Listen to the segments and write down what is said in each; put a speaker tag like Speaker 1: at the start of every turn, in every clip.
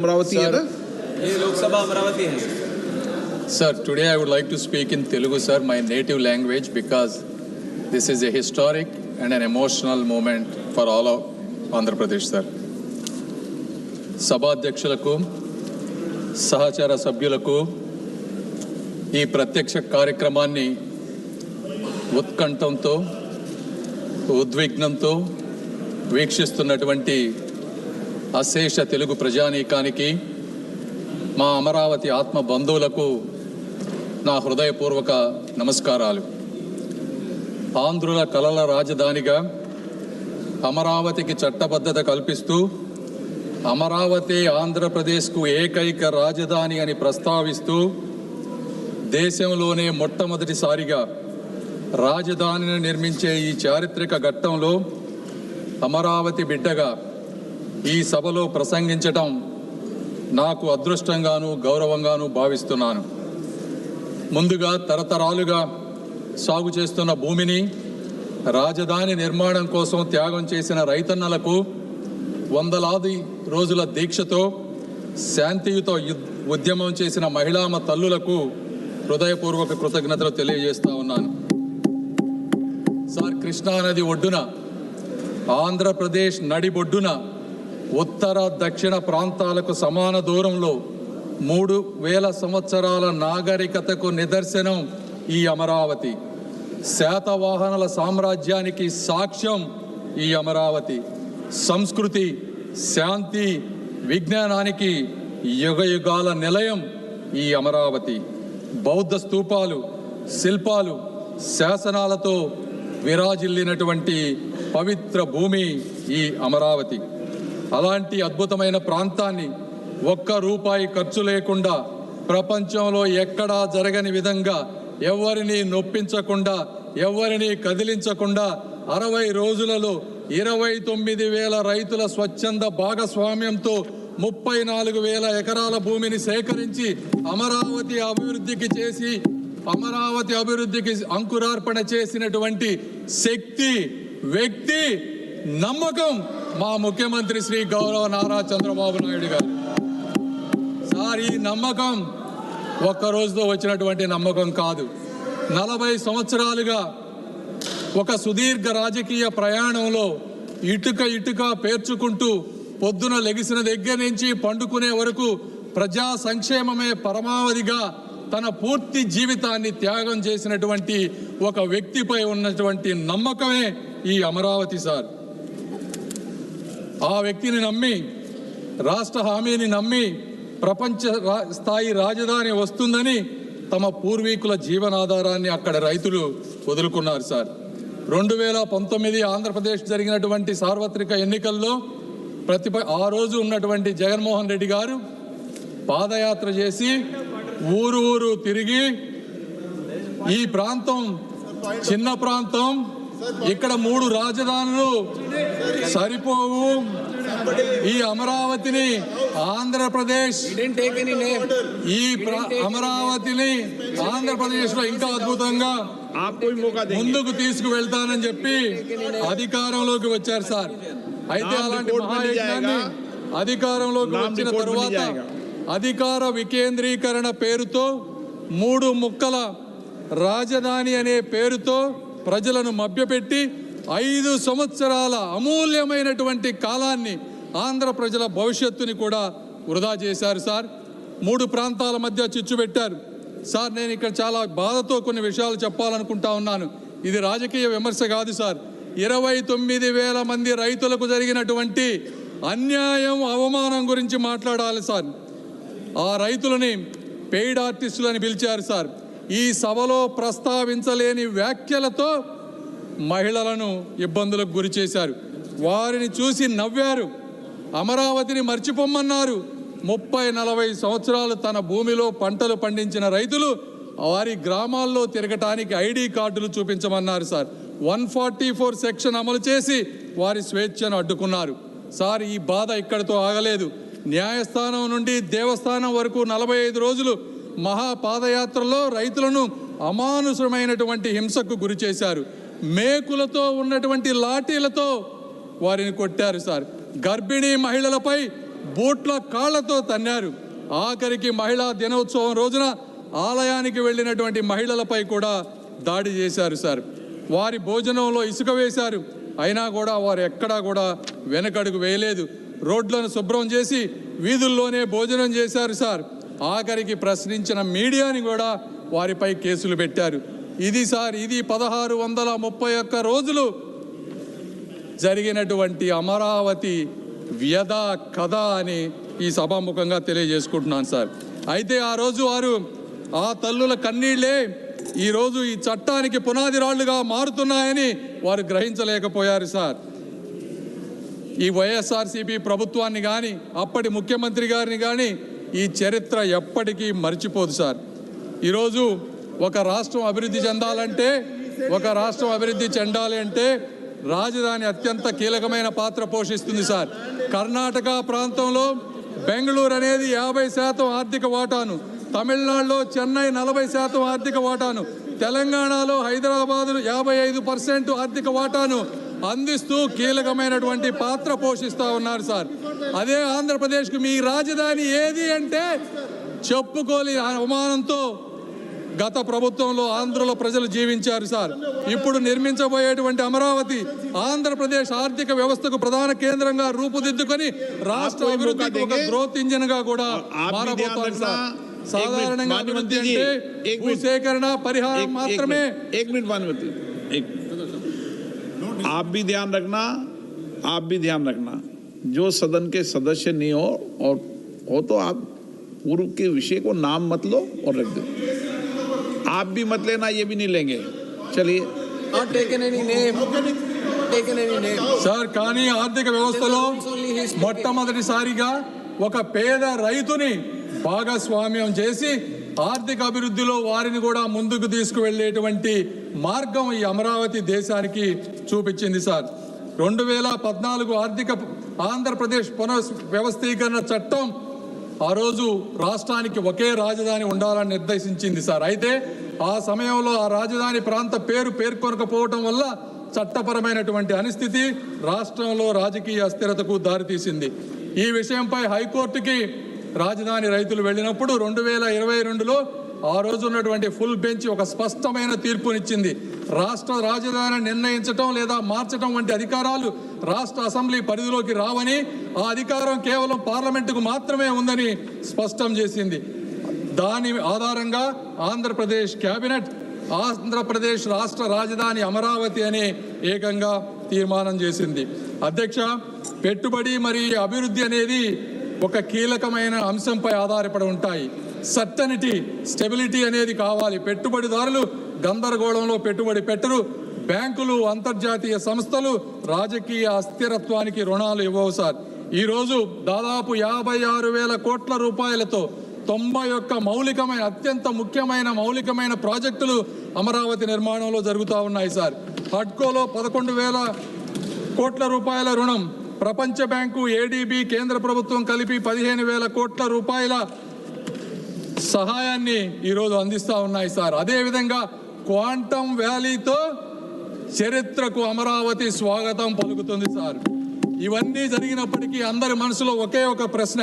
Speaker 1: अमरावती है ना?
Speaker 2: ये लोकसभा अमरावती है.
Speaker 3: Sir, today I would like to speak in Telugu, sir, my native language, because this is a historic and an emotional moment for all of Andhra Pradesh, sir. సభాధ్యక్షులకు సహచర సభ్యులకు ఈ ప్రత్యక్ష కార్యక్రమాన్ని ఉత్కంఠంతో ఉద్విగ్నంతో వీక్షిస్తున్నటువంటి అశేష తెలుగు ప్రజానీకానికి, మా అమరావతి ఆత్మ బంధువులకు నా హృదయపూర్వక నమస్కారాలు. ఆంధ్రుల కలల రాజధానిగా అమరావతికి చట్టబద్ధత కల్పిస్తూ అమరావతి ఆంధ్రప్రదేశ్కు ఏకైక రాజధాని అని ప్రస్తావిస్తూ దేశంలోనే మొట్టమొదటిసారిగా రాజధానిని నిర్మించే ఈ చారిత్రక ఘట్టంలో అమరావతి బిడ్డగా ఈ సభలో ప్రసంగించటం నాకు అదృష్టంగాను గౌరవంగాను భావిస్తున్నాను. ముందుగా తరతరాలుగా సాగు చేస్తున్న భూమిని రాజధాని నిర్మాణం కోసం త్యాగం చేసిన రైతన్నలకు, వందలాది రోజుల దీక్షతో శాంతియుత ఉద్యమం చేసిన మహిళామ తల్లులకు హృదయపూర్వక కృతజ్ఞతలు తెలియజేస్తా ఉన్నాను. సార్, కృష్ణానది ఒడ్డున, ఆంధ్రప్రదేశ్ నడిబొడ్డున, ఉత్తర దక్షిణ ప్రాంతాలకు సమాన దూరంలో 3000 సంవత్సరాల నాగరికతకు నిదర్శనం ఈ అమరావతి. శాతవాహనుల సామ్రాజ్యానికి సాక్ష్యం ఈ అమరావతి. సంస్కృతి, శాంతి, విజ్ఞానానికి యుగయుగాల నిలయం ఈ అమరావతి. బౌద్ధ స్తూపాలు, శిల్పాలు, శాసనాలతో విరాజిల్లినటువంటి పవిత్ర భూమి ఈ అమరావతి. అలాంటి అద్భుతమైన ప్రాంతాన్ని ఒక్క రూపాయి ఖర్చు లేకుండా, ప్రపంచంలో ఎక్కడా జరగని విధంగా, ఎవరిని నొప్పించకుండా, ఎవరిని కదిలించకుండా 60 రోజులలో 29,000 రైతుల స్వచ్ఛంద భాగస్వామ్యంతో 34,000 ఎకరాల భూమిని సేకరించి అమరావతి అభివృద్ధికి అంకురార్పణ చేసినటువంటి శక్తి, వ్యక్తి, నమ్మకం మా ముఖ్యమంత్రి శ్రీ గౌరవ నారా చంద్రబాబు నాయుడు గారు. సార్, ఈ నమ్మకం ఒక్క రోజుతో వచ్చినటువంటి నమ్మకం కాదు. 40 సంవత్సరాలుగా ఒక సుదీర్ఘ రాజకీయ ప్రయాణంలో ఇటుక పేర్చుకుంటూ పొద్దున లెగిసిన దగ్గర నుంచి పండుకునే వరకు ప్రజా సంక్షేమమే పరమావధిగా తన పూర్తి జీవితాన్ని త్యాగం చేసినటువంటి ఒక వ్యక్తిపై ఉన్నటువంటి నమ్మకమే ఈ అమరావతి. సార్, ఆ వ్యక్తిని నమ్మి, రాష్ట్ర హామీని నమ్మి ప్రపంచ స్థాయి రాజధాని వస్తుందని తమ పూర్వీకుల జీవనాధారాన్ని అక్కడ రైతులు వదులుకున్నారు. సార్, 2019 ఆంధ్రప్రదేశ్ జరిగినటువంటి సార్వత్రిక ఎన్నికల్లో ఆ రోజు ఉన్నటువంటి జగన్మోహన్ రెడ్డి గారు పాదయాత్ర చేసి ఊరు తిరిగి, ఈ ప్రాంతం చిన్న ప్రాంతం, ఇక్కడ 3 రాజధానులు సరిపోవు, ఈ అమరావతిని ఆంధ్రప్రదేశ్ లో ఇంకా అద్భుతంగా ముందుకు తీసుకువెళ్తానని చెప్పి అధికారంలోకి వచ్చారు. సార్, అయితే అలాంటి మహాయజ్ఞాన్ని అధికారంలోకి వచ్చిన తరువాత అధికార వికేంద్రీకరణ పేరుతో 3 ముక్కల రాజధాని అనే పేరుతో ప్రజలను మభ్యపెట్టి 5 సంవత్సరాల అమూల్యమైనటువంటి కాలాన్ని, ఆంధ్ర ప్రజల భవిష్యత్తుని కూడా వృధా చేశారు. సార్, 3 ప్రాంతాల మధ్య చిచ్చు పెట్టారు. సార్, నేను ఇక్కడ చాలా బాధతో కొన్ని విషయాలు చెప్పాలనుకుంటా ఉన్నాను. ఇది రాజకీయ విమర్శ కాదు సార్. 29,000 మంది రైతులకు జరిగినటువంటి అన్యాయం, అవమానం గురించి మాట్లాడాలి సార్. ఆ రైతులని పెయిడ్ ఆర్టిస్టులని పిలిచారు. సార్, ఈ సభలో ప్రస్తావించలేని వ్యాఖ్యలతో మహిళలను ఇబ్బందులకు గురి చేశారు. వారిని చూసి నవ్వారు. అమరావతిని మర్చిపోమ్మన్నారు. 30-40 సంవత్సరాలు తన భూమిలో పంటలు పండించిన రైతులు వారి గ్రామాల్లో తిరగటానికి ఐడి కార్డులు చూపించమన్నారు. సార్, 144 సెక్షన్ అమలు చేసి వారి స్వేచ్ఛను అడ్డుకున్నారు. సార్, ఈ బాధ ఇక్కడితో ఆగలేదు. న్యాయస్థానం నుండి దేవస్థానం వరకు 45 రోజులు మహాపాదయాత్రలో రైతులను అమానుషమైనటువంటి హింసకు గురి చేశారు. మేకులతో ఉన్నటువంటి లాఠీలతో వారిని కొట్టారు. సార్, గర్భిణీ మహిళలపై బూట్ల కాళ్లతో తన్నారు. ఆఖరికి మహిళా దినోత్సవం రోజున ఆలయానికి వెళ్ళినటువంటి మహిళలపై కూడా దాడి చేశారు సార్. వారి భోజనంలో ఇసుక వేశారు. అయినా కూడా వారు ఎక్కడా కూడా వెనకడుగు వేయలేదు. రోడ్లను శుభ్రం చేసి వీధుల్లోనే భోజనం చేశారు సార్. ఆఖరికి ప్రశ్నించిన మీడియాని కూడా వారిపై కేసులు పెట్టారు. ఇది సార్, ఇది 1631 రోజులు జరిగినటువంటి అమరావతి వ్యధ కథ అని ఈ సభాముఖంగా తెలియజేసుకుంటున్నాను సార్. అయితే ఆ రోజు వారు ఆ తల్లుల కన్నీళ్లే ఈరోజు ఈ చట్టానికి పునాది రాళ్లుగా మారుతున్నాయని వారు గ్రహించలేకపోయారు సార్. ఈ వైఎస్ఆర్సీపీ ప్రభుత్వాన్ని కానీ అప్పటి ముఖ్యమంత్రి గారిని కానీ ఈ చరిత్ర ఎప్పటికీ మర్చిపోదు సార్. ఈరోజు ఒక రాష్ట్రం అభివృద్ధి చెందాలంటే, ఒక రాష్ట్రం అభివృద్ధి చెందాలి అంటే రాజధాని అత్యంత కీలకమైన పాత్ర పోషిస్తుంది సార్. కర్ణాటక ప్రాంతంలో బెంగళూరు అనేది 50% ఆర్థిక వాటాను, తమిళనాడులో చెన్నై 40% ఆర్థిక వాటాను, తెలంగాణలో హైదరాబాద్ 55% ఆర్థిక వాటాను అందిస్తూ కీలకమైనటువంటి పాత్ర పోషిస్తూ ఉన్నారు సార్. అదే ఆంధ్రప్రదేశ్కు మీ రాజధాని ఏది అంటే చెప్పుకోలేని అవమానంతో గత ప్రభుత్వంలో ఆంధ్రలో ప్రజలు జీవించారు సార్. ఇప్పుడు నిర్మించబోయేటువంటి అమరావతి ఆంధ్రప్రదేశ్ ఆర్థిక వ్యవస్థకు ప్రధాన కేంద్రంగా రూపుదిద్దుకొని రాష్ట్ర అభివృద్ధికి ఒక గ్రోత్ ఇంజిన్ గా కూడా మారబోతోంది సార్. సాధారణంగా అభివృద్ధి అంటే భూసేకరణ పరిహారం మాత్రమే.
Speaker 1: आप भी ध्यान रखना जो सदन के सदस्य नहीं हो और हो तो आप पूर्व के विषय को नाम मत लो और रख दो. आप भी मत लेना, ये भी नहीं लेंगे. चलिए.
Speaker 3: సార్, కానీ ఆర్థిక వ్యవస్థలో మొట్టమొదటిసారిగా ఒక పేద రైతుని భాగస్వామ్యం చేసి ఆర్థిక అభివృద్ధిలో వారిని కూడా ముందుకు తీసుకువెళ్ళేటువంటి మార్గం ఈ అమరావతి దేశానికి చూపించింది సార్. 2014 ఆర్థిక ఆంధ్రప్రదేశ్ పునర్వ్యవస్థీకరణ చట్టం ఆ రోజు రాష్ట్రానికి ఒకే రాజధాని ఉండాలని నిర్దేశించింది సార్. అయితే ఆ సమయంలో ఆ రాజధాని ప్రాంత పేరు పేర్కొనకపోవటం వల్ల చట్టపరమైనటువంటి అనిస్థితి రాష్ట్రంలో రాజకీయ అస్థిరతకు దారితీసింది. ఈ విషయంపై హైకోర్టుకి రాజధాని రైతులు వెళ్ళినప్పుడు 2022లో ఆ రోజు ఉన్నటువంటి ఫుల్ బెంచ్ ఒక స్పష్టమైన తీర్పునిచ్చింది. రాష్ట్ర రాజధాని నిర్ణయించటం లేదా మార్చడం వంటి అధికారాలు రాష్ట్ర అసెంబ్లీ పరిధిలోకి రావని, ఆ అధికారం కేవలం పార్లమెంటుకు మాత్రమే ఉందని స్పష్టం చేసింది. దాని ఆధారంగా ఆంధ్రప్రదేశ్ కేబినెట్ ఆంధ్రప్రదేశ్ రాష్ట్ర రాజధాని అమరావతి అనే ఏకంగా తీర్మానం చేసింది. అధ్యక్ష, పెట్టుబడి మరియు అభివృద్ధి అనేది ఒక కీలకమైన అంశంపై ఆధారపడి ఉంటాయి. సర్టనిటీ, స్టెబిలిటీ అనేది కావాలి. పెట్టుబడిదారులు గందరగోళంలో పెట్టుబడి పెట్టరు. బ్యాంకులు, అంతర్జాతీయ సంస్థలు రాజకీయ అస్థిరత్వానికి రుణాలు ఇవ్వవు సార్. ఈరోజు దాదాపు 56,000 కోట్ల రూపాయలతో 91 అత్యంత ముఖ్యమైన మౌలికమైన ప్రాజెక్టులు అమరావతి నిర్మాణంలో జరుగుతూ ఉన్నాయి సార్. హడ్కోలో 11,000 కోట్ల రూపాయల రుణం, ప్రపంచ బ్యాంకు, ఏడీబీ, కేంద్ర ప్రభుత్వం కలిపి 15,000 కోట్ల రూపాయల సహాయాన్ని ఈరోజు అందిస్తూ ఉన్నాయి సార్. అదేవిధంగా క్వాంటమ్ వ్యాలీతో చరిత్రకు అమరావతి స్వాగతం పలుకుతుంది సార్. ఇవన్నీ జరిగినప్పటికీ అందరి మనసులో ఒకే ఒక ప్రశ్న,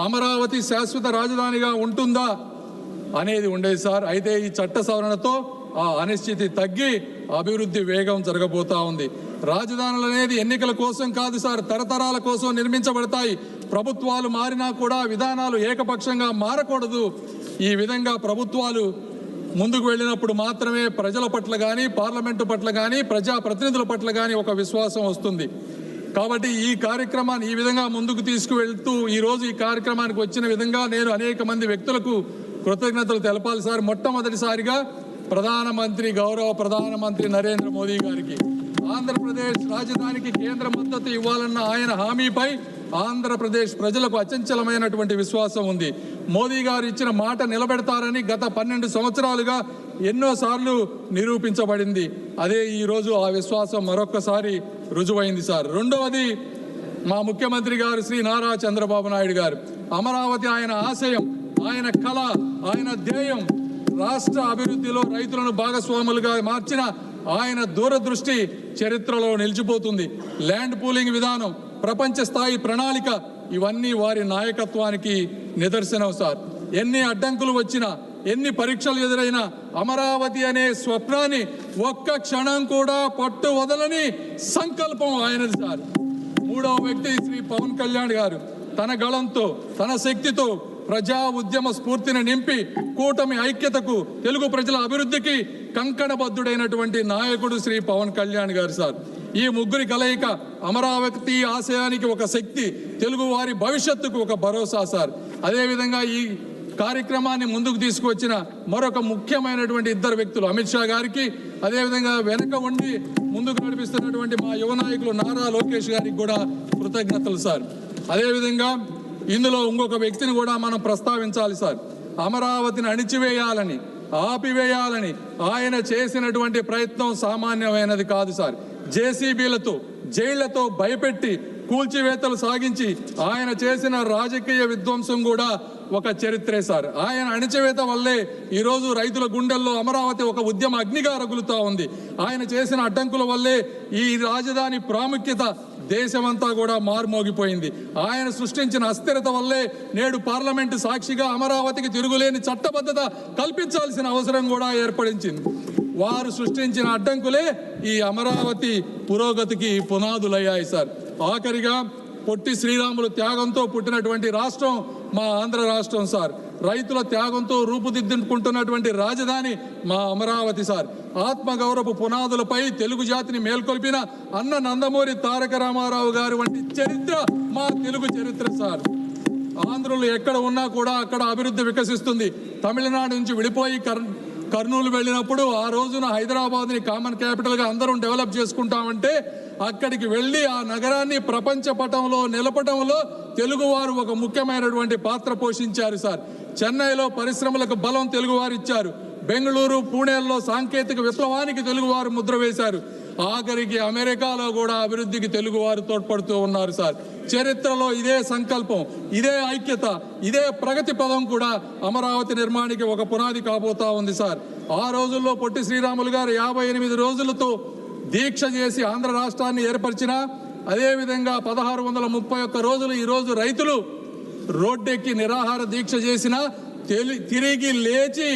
Speaker 3: అమరావతి శాశ్వత రాజధానిగా ఉంటుందా అనేది ఉండేది సార్. అయితే ఈ చట్ట సవరణతో ఆ అనిశ్చితి తగ్గి అభివృద్ధి వేగం జరగబోతా ఉంది. రాజధానులు అనేది ఎన్నికల కోసం కాదు సార్, తరతరాల కోసం నిర్మించబడతాయి. ప్రభుత్వాలు మారినా కూడా విధానాలు ఏకపక్షంగా మారకూడదు. ఈ విధంగా ప్రభుత్వాలు ముందుకు వెళ్ళినప్పుడు మాత్రమే ప్రజల పట్ల కానీ, పార్లమెంటు పట్ల కానీ, ప్రజాప్రతినిధుల పట్ల కానీ ఒక విశ్వాసం వస్తుంది. కాబట్టి ఈ కార్యక్రమాన్ని ఈ విధంగా ముందుకు తీసుకువెళ్తూ ఈరోజు ఈ కార్యక్రమానికి వచ్చిన విధంగా నేను అనేక మంది వ్యక్తులకు కృతజ్ఞతలు తెలపాలి సార్. మొట్టమొదటిసారిగా గౌరవ ప్రధానమంత్రి నరేంద్ర మోదీ గారికి ఆంధ్రప్రదేశ్ రాజధానికి కేంద్ర మద్దతు ఇవ్వాలన్న ఆయన హామీపై ఆంధ్రప్రదేశ్ ప్రజలకు అచంచలమైనటువంటి విశ్వాసం ఉంది. మోదీ గారు ఇచ్చిన మాట నిలబెడతారని గత 12 సంవత్సరాలుగా ఎన్నోసార్లు నిరూపించబడింది. అదే ఈరోజు ఆ విశ్వాసం మరొక్కసారి రుజువైంది సార్. రెండవది, మా ముఖ్యమంత్రి గారు శ్రీ నారా చంద్రబాబు నాయుడు గారు అమరావతి ఆయన ఆశయం, ఆయన కళ, ఆయన ధ్యేయం. రాష్ట్ర అభివృద్ధిలో రైతులను భాగస్వాములుగా మార్చిన ఆయన దూరదృష్టి చరిత్రలో నిలిచిపోతుంది. ల్యాండ్ పూలింగ్ విధానం, ప్రపంచ స్థాయి ప్రణాళిక, ఇవన్నీ వారి నాయకత్వానికి నిదర్శనం సార్. ఎన్ని అడ్డంకులు వచ్చినా, ఎన్ని పరీక్షలు ఎదురైనా అమరావతి అనే స్వప్నాన్ని ఒక్క క్షణం కూడా పట్టు వదలని సంకల్పం ఆయనది సార్. మూడవ వ్యక్తి శ్రీ పవన్ కళ్యాణ్ గారు తన గళంతో, తన శక్తితో ప్రజా ఉద్యమ స్ఫూర్తిని నింపి కూటమి ఐక్యతకు, తెలుగు ప్రజల అభివృద్ధికి కంకణబద్ధుడైనటువంటి నాయకుడు శ్రీ పవన్ కళ్యాణ్ గారు సార్. ఈ ముగ్గురి కలయిక అమరావతి ఆశయానికి ఒక శక్తి, తెలుగు వారి భవిష్యత్తుకు ఒక భరోసా సార్. అదేవిధంగా ఈ కార్యక్రమాన్ని ముందుకు తీసుకువచ్చిన మరొక ముఖ్యమైనటువంటి ఇద్దరు వ్యక్తులు అమిత్ షా గారికి, అదేవిధంగా వెనక ఉండి ముందుకు నడిపిస్తున్నటువంటి మా యువ నాయకులు నారా లోకేష్ గారికి కూడా కృతజ్ఞతలు సార్. అదేవిధంగా ఇందులో ఇంకొక వ్యక్తిని కూడా మనం ప్రస్తావించాలి సార్. అమరావతిని అణిచివేయాలని, ఆపివేయాలని ఆయన చేసినటువంటి ప్రయత్నం సామాన్యమైనది కాదు సార్. జేసీబీలతో, జైళ్లతో భయపెట్టి కూల్చివేతలు సాగించి ఆయన చేసిన రాజకీయ విధ్వంసం కూడా ఒక చరిత్రే సార్. ఆయన అణిచివేత వల్లే ఈరోజు రైతుల గుండెల్లో అమరావతి ఒక ఉద్యమ అగ్నిగా రగులుతూ ఉంది. ఆయన చేసిన అడ్డంకుల వల్లే ఈ రాజధాని ప్రాముఖ్యత దేశమంతా కూడా మారుమోగిపోయింది. ఆయన సృష్టించిన అస్థిరత వల్లే నేడు పార్లమెంటు సాక్షిగా అమరావతికి తిరుగులేని చట్టబద్ధత కల్పించాల్సిన అవసరం కూడా ఏర్పడించింది. వారు సృష్టించిన అడ్డంకులే ఈ అమరావతి పురోగతికి పునాదులయ్యాయి సార్. ఆఖరిగా పొట్టి శ్రీరాములు త్యాగంతో పుట్టినటువంటి రాష్ట్రం మా ఆంధ్ర రాష్ట్రం సార్. రైతుల త్యాగంతో రూపుదిద్దుకుంటున్నటువంటి రాజధాని మా అమరావతి సార్. ఆత్మగౌరవ పునాదులపై తెలుగు జాతిని మేల్కొల్పిన అన్న నందమూరి తారక రామారావు గారు వంటి చరిత్ర మా తెలుగు చరిత్ర సార్. ఆంధ్రులు ఎక్కడ ఉన్నా కూడా అక్కడ అభివృద్ధి వికసిస్తుంది. తమిళనాడు నుంచి విడిపోయి కర్నూలు వెళ్ళినప్పుడు ఆ రోజున హైదరాబాద్ని కామన్ క్యాపిటల్గా అందరం డెవలప్ చేసుకుంటామంటే అక్కడికి వెళ్ళి ఆ నగరాన్ని ప్రపంచ పటంలో నిలపడంలో తెలుగువారు ఒక ముఖ్యమైనటువంటి పాత్ర పోషించారు సార్. చెన్నైలో పరిశ్రమలకు బలం తెలుగువారు ఇచ్చారు. బెంగళూరు, పూణేల్లో సాంకేతిక విప్లవానికి తెలుగువారు ముద్ర వేశారు. ఆఖరికి అమెరికాలో కూడా అభివృద్ధికి తెలుగువారు తోడ్పడుతూ ఉన్నారు సార్. చరిత్రలో ఇదే సంకల్పం, ఇదే ఐక్యత, ఇదే ప్రగతి పదం కూడా అమరావతి నిర్మాణానికి ఒక పునాది కాబోతా ఉంది సార్. ఆ రోజుల్లో పొట్టి శ్రీరాములు గారు 58 రోజులతో దీక్ష చేసి ఆంధ్ర రాష్ట్రాన్ని ఏర్పరిచిన, అదేవిధంగా 1631 రోజులు ఈరోజు రైతులు రోడ్డెక్కి నిరాహార దీక్ష చేసిన తిరిగి లేచి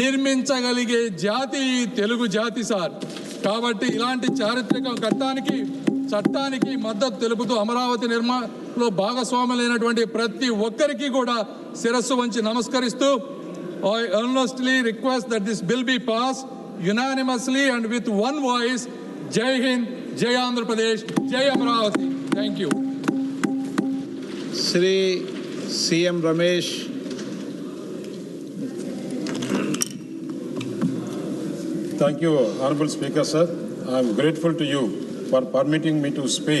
Speaker 3: నిర్మించగలిగే జాతి తెలుగు జాతి సార్. కాబట్టి ఇలాంటి చారిత్రక ఘట్టానికి, చట్టానికి మద్దతు తెలుపుతూ అమరావతి నిర్మాణంలో భాగస్వాములైనటువంటి ప్రతి ఒక్కరికి కూడా శిరస్సు వంచి నమస్కరిస్తూ I earnestly request that this bill be passed unanimously and with one voice. Jai Hind, Jai Andhra Pradesh, Jai Amaravati. Thank you.
Speaker 1: Shri CM Ramesh.
Speaker 4: Thank you, Honorable Speaker, sir. I am grateful to you for permitting me to speak.